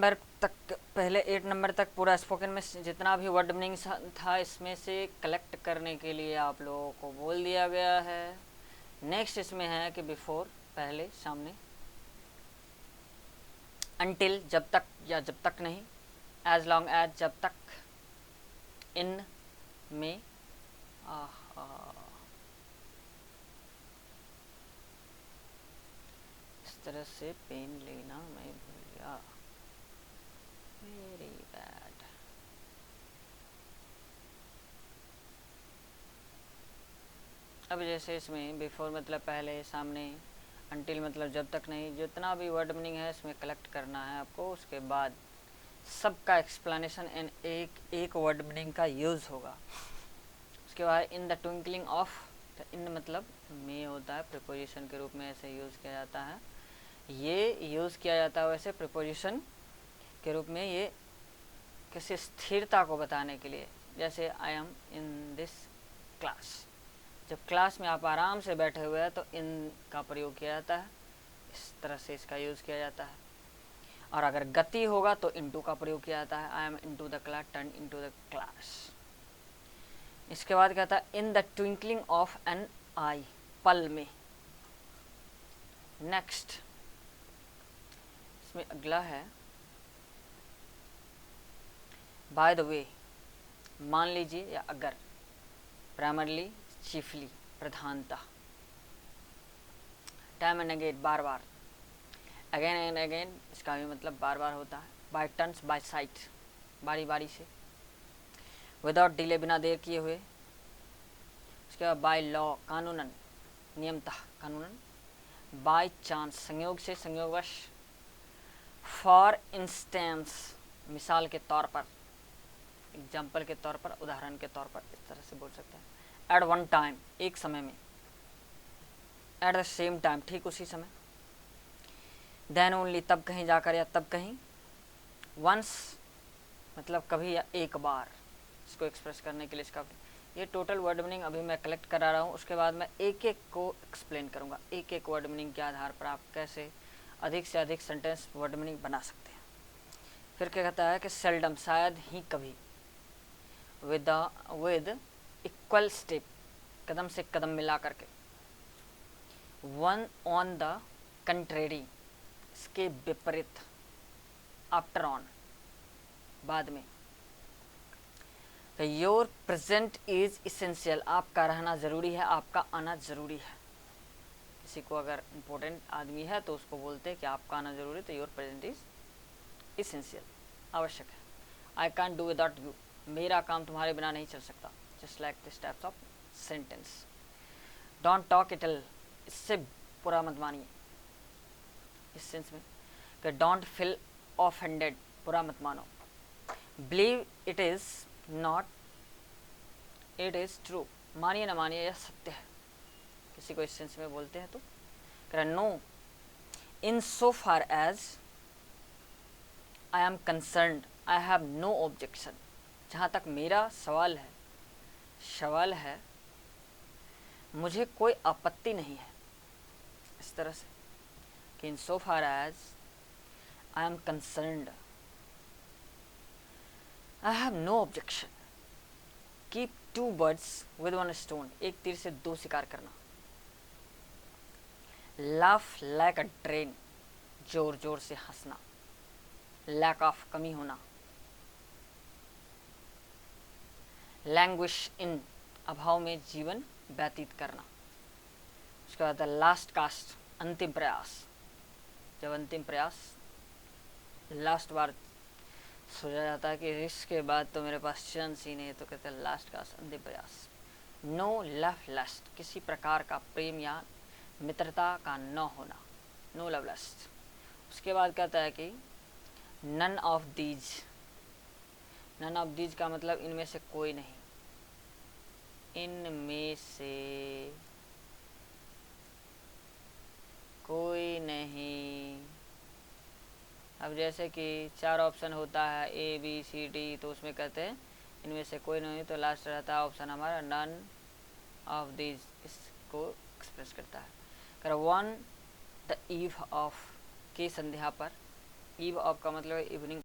Number तक पहले 8 number तक पूरा स्पोकन में जितना भी वर्ड मीनिंग था इसमें से कलेक्ट करने के लिए आप लोगों को बोल दिया गया है। नेक्स्ट इसमें है कि बिफोर पहले सामने, अनटिल जब तक या जब तक नहीं, एज लॉन्ग एज जब तक, इन में, इस तरह से पेन लेना मैं भूल गया, वेरी बैड। अब जैसे इसमें बिफोर मतलब पहले, सामने, अनटिल मतलब जब तक नहीं, जितना भी वर्ड मीनिंग है इसमें कलेक्ट करना है आपको। उसके बाद सबका एक्सप्लेनेशन इन एक वर्ड मीनिंग का यूज़ होगा। उसके बाद इन द ट्विंकलिंग ऑफ, इन मतलब में होता है प्रिपोजिशन के रूप में, ऐसे यूज़ किया जाता है। ये यूज़ किया जाता है वैसे प्रिपोजिशन के रूप में, ये किसी स्थिरता को बताने के लिए। जैसे I am in this class, जब क्लास में आप आराम से बैठे हुए हैं तो इन का प्रयोग किया जाता है, इस तरह से इसका यूज़ किया जाता है। और अगर गति होगा तो इनटू का प्रयोग किया जाता है, I am into the class, turn into the class. इसके बाद कहता है in the twinkling of an eye, पल में। नेक्स्ट इसमें अगला है बाय द वे, मान लीजिए या अगर, प्राइमरली, चीफली, प्रधानता, time and again bar bar, again and again इसका भी मतलब बार बार होता है। बाय टर्न्स, बाय साइट बारी बारी से, विदाउट डिले बिना देर किए हुए। उसके बाद बाय लॉ कानूनन, नियमतः कानूनन। बाय चांस संयोग से, संयोगवश। फॉर इंस्टेंस मिसाल के तौर पर, एग्जाम्पल के तौर पर, उदाहरण के तौर पर, इस तरह से बोल सकते हैं। एट वन टाइम एक समय में, एट द सेम टाइम ठीक उसी समय। देन ओनली तब कहीं जाकर या तब कहीं। वंस मतलब कभी या एक बार, इसको एक्सप्रेस करने के लिए इसका। ये टोटल वर्ड मीनिंग अभी मैं कलेक्ट करा रहा हूँ, उसके बाद मैं एक एक को एक्सप्लेन करूँगा, एक एक वर्ड मीनिंग के आधार पर आप कैसे अधिक से अधिक सेंटेंस वर्ड मीनिंग बना सकते हैं। फिर क्या कहता है कि सेल्डम शायद ही कभी, विद इक्वल स्टेप कदम से कदम मिला करके। वन ऑन द कंट्रेरी इसके विपरीत, आफ्टर ऑन बाद में। योर प्रेजेंट इज इसेंशियल आपका रहना ज़रूरी है, आपका आना ज़रूरी है। किसी को अगर इम्पोर्टेंट आदमी है तो उसको बोलते हैं कि आपका आना ज़रूरी है, तो योर प्रेजेंट इज इसेंशियल आवश्यक है। I can do without you मेरा काम तुम्हारे बिना नहीं चल सकता। Just like this types of sentence. Don't talk ill इससे बुरा मत मानिए, इस सेंस में कि डोंट फील ऑफेंडेड बुरा मत मानो। Believe it is not, it is true मानिए ना मानिए यह सत्य है। किसी को इस सेंस में बोलते हैं तो कह रहा no in so far as I am concerned I have no objection, जहाँ तक मेरा सवाल है मुझे कोई आपत्ति नहीं है। इस तरह से कि in so far as I am concerned I have no objection. Keep two birds with one stone एक तीर से दो शिकार करना। लाफ लाइक अ ड्रेन जोर जोर से हंसना। लैक ऑफ कमी होना। लैंग्विश इन अभाव में जीवन व्यतीत करना। उसके बाद लास्ट कास्ट अंतिम प्रयास, जब अंतिम प्रयास लास्ट बार सोचा जाता है कि इसके बाद तो मेरे पास चांस ही नहीं है, तो कहते हैं लास्ट कास्ट अंतिम प्रयास। नो लव लस्ट किसी प्रकार का प्रेम या मित्रता का न होना, नो लव लस्ट। उसके बाद कहता है कि none of these, none of these का मतलब इनमें से कोई नहीं, इनमें से कोई नहीं। अब जैसे कि 4 ऑप्शन होता है ए बी सी डी, तो उसमें कहते हैं इनमें से कोई नहीं, तो लास्ट रहता है ऑप्शन हमारा नन ऑफ दीज, इसको एक्सप्रेस करता है। कर वन द ईव ऑफ, की संध्या पर, ईव ऑफ का मतलब इवनिंग